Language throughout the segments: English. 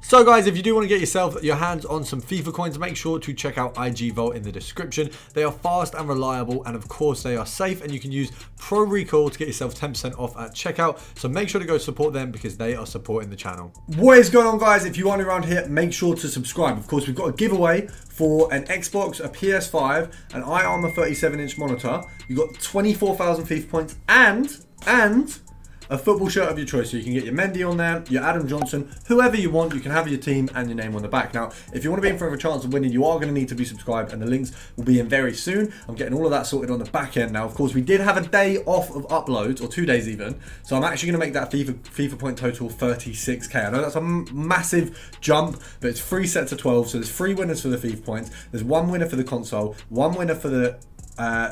So guys, if you do want to get yourself your hands on some FIFA coins, make sure to check out IG Vault in the description. They are fast and reliable, and of course they are safe, and you can use Pro Recall to get yourself 10% off at checkout. So make sure to go support them because they are supporting the channel. What is going on, guys? If you aren't around here, make sure to subscribe. Of course, we've got a giveaway for an Xbox, a PS5, an iArmor 37-inch monitor. You've got 24,000 FIFA points and a football shirt of your choice. So you can get your Mendy on there, your Adam Johnson, whoever you want. You can have your team and your name on the back. Now, if you want to be in for a chance of winning, you are going to need to be subscribed, and the links will be in very soon. I'm getting all of that sorted on the back end now. Of course, we did have a day off of uploads, or 2 days even, so I'm actually going to make that FIFA point total 36k. I know that's a massive jump, but it's 3 sets of 12, so there's 3 winners for the FIFA points. There's 1 winner for the console, 1 winner for the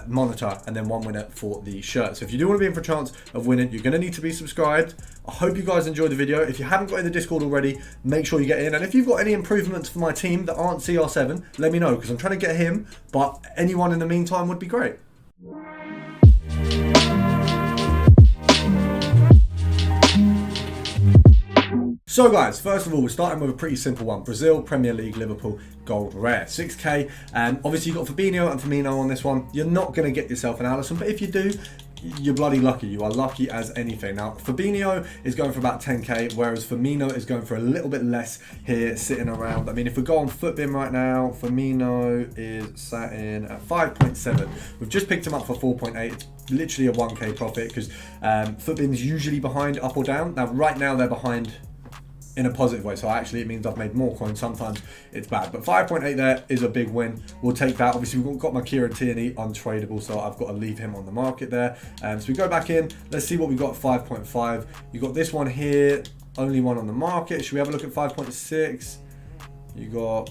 monitor, and then 1 winner for the shirt. So if you do want to be in for a chance of winning, you're going to need to be subscribed. I hope you guys enjoyed the video. If you haven't got in the Discord already, make sure you get in. And if you've got any improvements for my team that aren't CR7, let me know, because I'm trying to get him, but anyone in the meantime would be great. So guys, first of all, we're starting with a pretty simple one. Brazil, Premier League, Liverpool, gold rare, 6k. Obviously you've got Fabinho and Firmino on this one. You're not going to get yourself an Alisson, but if you do, you're bloody lucky. You are lucky as anything. Now, Fabinho is going for about 10k, whereas Firmino is going for a little bit less here, sitting around. I mean, if we go on Footbin right now, Firmino is sat in at 5.7. We've just picked him up for 4.8. It's literally a 1k profit because Footbin's usually behind up or down. Now, right now they're behind in a positive way, so actually it means I've made more coins. Sometimes it's bad, but 5.8 there is a big win. We'll take that. Obviously we've got my Kieran Tierney untradeable, so I've got to leave him on the market there. So we go back in, let's see what we got at 5.5. You got this one here, only one on the market. Should we have a look at 5.6? You got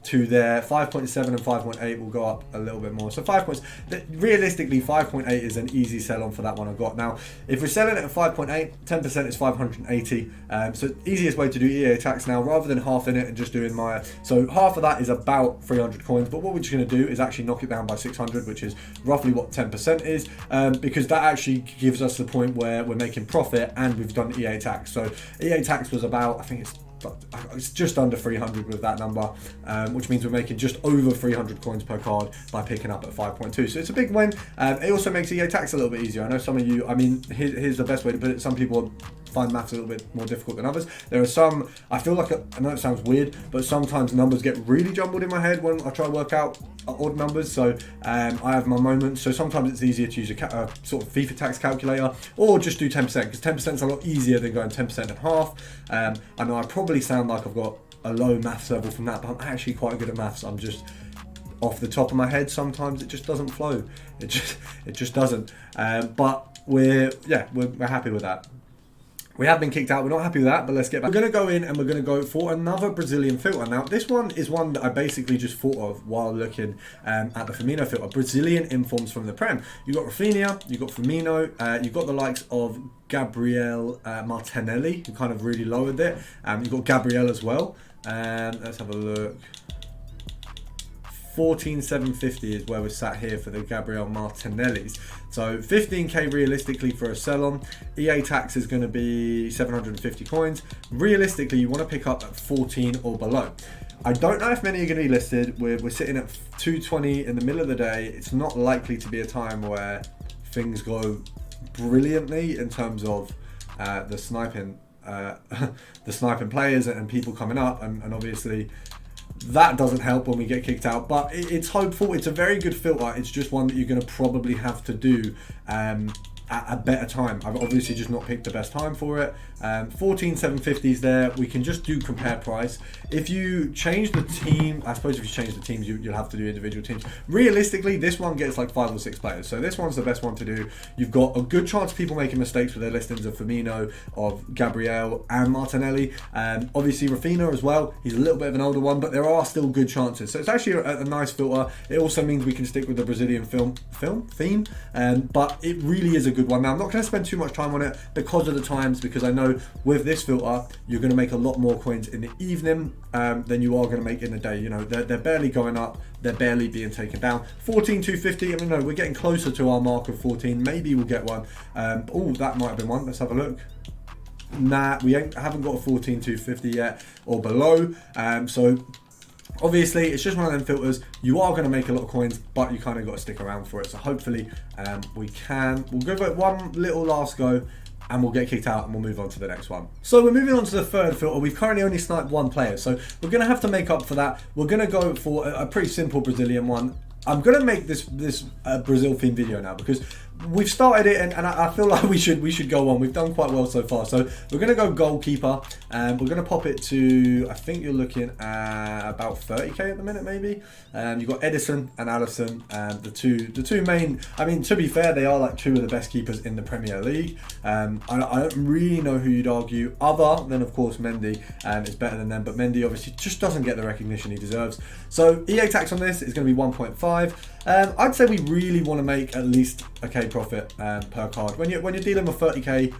two there, 5.7 and 5.8 will go up a little bit more. So realistically 5.8 is an easy sell on for that one I got. Now if we're selling it at 5.8, 10% is 580. So easiest way to do EA tax now, rather than half in it and just doing so half of that is about 300 coins, but what we're just going to do is actually knock it down by 600, which is roughly what 10% is, because that actually gives us the point where we're making profit and we've done EA tax. So EA tax was about, I think it's just under 300 with that number, which means we're making just over 300 coins per card by picking up at 5.2. So it's a big win. It also makes EA tax a little bit easier. I know some of you, I mean, here's the best way to put it. Some people find maths a little bit more difficult than others. There are some, I feel like, I know it sounds weird, but sometimes numbers get really jumbled in my head when I try to work out odd numbers. So I have my moments. So sometimes it's easier to use a sort of FIFA tax calculator, or just do 10%, because 10% is a lot easier than going 10% and half. I know I probably sound like I've got a low maths level from that, but I'm actually quite good at maths. I'm just off the top of my head. Sometimes it just doesn't flow. It just doesn't. But we're happy with that. We have been kicked out. We're not happy with that, but let's get back. We're going to go in and we're going to go for another Brazilian filter. Now, this one is one that I basically just thought of while looking at the Firmino filter. Brazilian informs from the Prem. You've got Rafinha, you've got Firmino, you've got the likes of Gabriel Martinelli, who kind of really lowered it. You've got Gabriel as well. Let's have a look. 14,750 is where we're sat here for the Gabriel Martinellis. So 15k realistically for a sell-on. EA tax is going to be 750 coins. Realistically, you want to pick up at 14 or below. I don't know if many are going to be listed. We're sitting at 220 in the middle of the day. It's not likely to be a time where things go brilliantly in terms of the sniping players and people coming up, and obviously that doesn't help when we get kicked out, but it's hopeful. It's a very good filter. It's just one that you're going to probably have to do at a better time. I've obviously just not picked the best time for it. 14,750 is there. We can just do compare price. If you change the team, I suppose if you change the teams, you'll have to do individual teams. Realistically, this one gets like 5 or 6 players. So this one's the best one to do. You've got a good chance of people making mistakes with their listings of Firmino, of Gabriel and Martinelli. Obviously Rafinha as well. He's a little bit of an older one, but there are still good chances. So it's actually a nice filter. It also means we can stick with the Brazilian theme, but it really is a good one. Now, I'm not going to spend too much time on it because of the times, because I know with this filter, you're going to make a lot more coins in the evening than you are going to make in the day. You know, they're barely going up, they're barely being taken down. 14,250, I mean, no, we're getting closer to our mark of 14. Maybe we'll get one. Oh, that might have been one. Let's have a look. Nah, we haven't got a 14,250 yet or below. So obviously, it's just one of them filters. You are going to make a lot of coins, but you kind of got to stick around for it. So hopefully we'll give it one little last go, and we'll get kicked out and we'll move on to the next one. So we're moving on to the third filter. We've currently only sniped one player, so we're going to have to make up for that. We're going to go for a pretty simple Brazilian one. I'm going to make this Brazil themed video now because we've started it, and I feel like we should go on. We've done quite well so far. So we're going to go goalkeeper, and we're going to pop it to, I think you're looking at about 30k at the minute, maybe. You've got Edison and Alisson, the two main. I mean, to be fair, they are like two of the best keepers in the Premier League. I don't really know who you'd argue, other than of course Mendy is better than them, but Mendy obviously just doesn't get the recognition he deserves. So EA tax on this is going to be 1.5. I'd say we really want to make at least a K profit per card. When you're dealing with 30k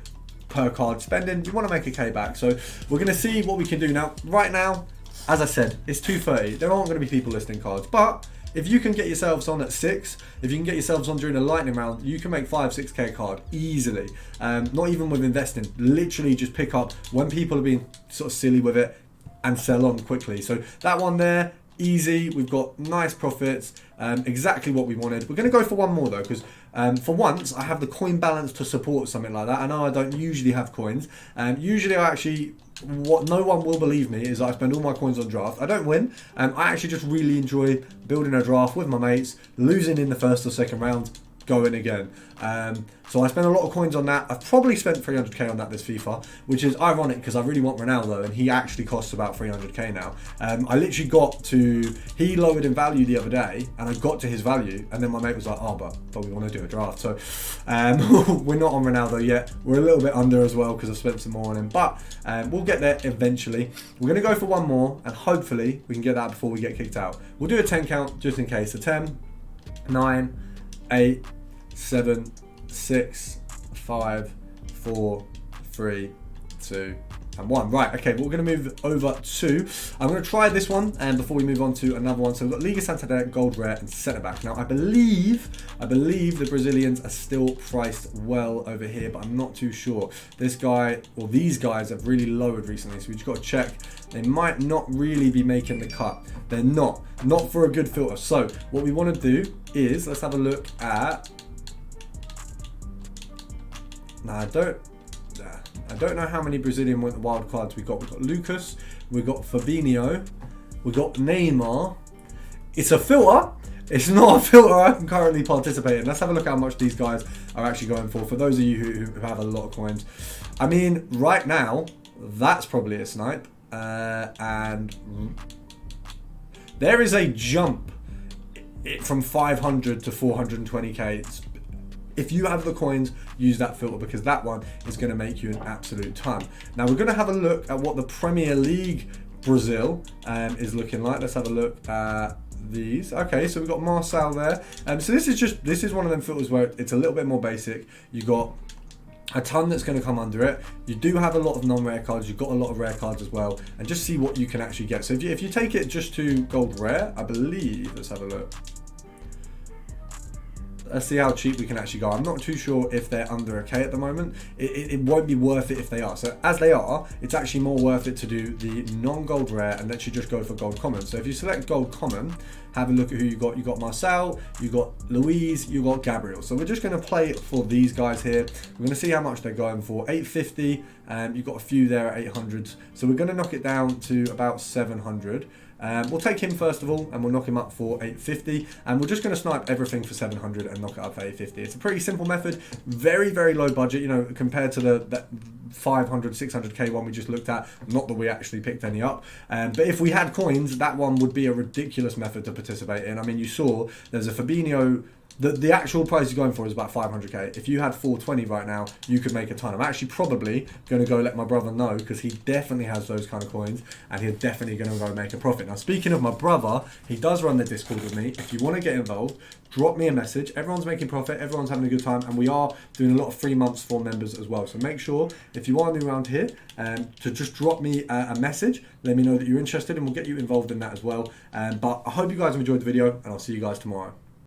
per card spending, you want to make a K back. So we're going to see what we can do now. Right now, as I said, it's 230. There aren't going to be people listing cards, but if you can get yourselves on at 6, if you can get yourselves on during a lightning round, you can make 5-6k card easily. Not even with investing. Literally just pick up when people are being sort of silly with it and sell on quickly. So that one there, easy. We've got nice profits, exactly what we wanted. We're going to go for one more though, because for once I have the coin balance to support something like that. I know I don't usually have coins, usually I actually, what no one will believe me is I spend all my coins on draft. I don't win. I actually just really enjoy building a draft with my mates, losing in the first or second round, going again. So I spent a lot of coins on that. I've probably spent 300k on that this FIFA, which is ironic because I really want Ronaldo and he actually costs about 300k now. I literally got to, he lowered in value the other day and I got to his value and then my mate was like, oh, but we want to do a draft. So we're not on Ronaldo yet. We're a little bit under as well because I've spent some more on him, but we'll get there eventually. We're going to go for one more and hopefully we can get that before we get kicked out. We'll do a 10 count just in case. So 10, 9, 8, 7, 6, 5, 4, 3, 2, and 1. Right, okay, but we're going to move over to, I'm going to try this one and before we move on to another one. So we've got Liga Santander, Gold Rare, and Centre Back. Now I believe the Brazilians are still priced well over here, but I'm not too sure. This guy, or these guys have really lowered recently, so we've just got to check. They might not really be making the cut. They're not for a good filter. So what we want to do is, let's have a look at, now I don't know how many Brazilian wild cards we got. We've got Lucas, we've got Fabinho, we've got Neymar. It's a filter. It's not a filter I can currently participate in. Let's have a look at how much these guys are actually going for those of you who have a lot of coins. I mean, right now, that's probably a snipe. And there is a jump from 500 to 420k. If you have the coins, use that filter because that one is going to make you an absolute ton. Now we're going to have a look at what the Premier League Brazil is looking like. Let's have a look at these. Okay, so we've got Marcel there. So this is one of them filters where it's a little bit more basic. You got a ton that's going to come under it. You do have a lot of non-rare cards. You've got a lot of rare cards as well, and just see what you can actually get. So if you take it just to gold rare, I believe, let's have a look. Let's see how cheap we can actually go. I'm not too sure if they're under a K at the moment. It won't be worth it if they are. So as they are, it's actually more worth it to do the non-gold rare and let you just go for gold common. So if you select gold common, have a look at who you got. You got Marcel, you got Luis, you got Gabriel. So we're just going to play for these guys here. We're going to see how much they're going for. 850, you've got a few there at 800. So we're going to knock it down to about 700. We'll take him first of all and we'll knock him up for 850, and we're just going to snipe everything for 700 and knock it up for 850. It's a pretty simple method, very, very low budget, you know, compared to that 500, 600k one we just looked at. Not that we actually picked any up, but if we had coins, that one would be a ridiculous method to participate in. I mean, you saw there's a Fabinho. The actual price you're going for is about 500k. If you had 420 right now, you could make a ton. I'm actually probably going to go let my brother know because he definitely has those kind of coins and he's definitely going to go make a profit. Now, speaking of my brother, he does run the Discord with me. If you want to get involved, drop me a message. Everyone's making profit. Everyone's having a good time. And we are doing a lot of 3 months for members as well. So make sure, if you are new around here, to just drop me a message. Let me know that you're interested and we'll get you involved in that as well. But I hope you guys have enjoyed the video and I'll see you guys tomorrow.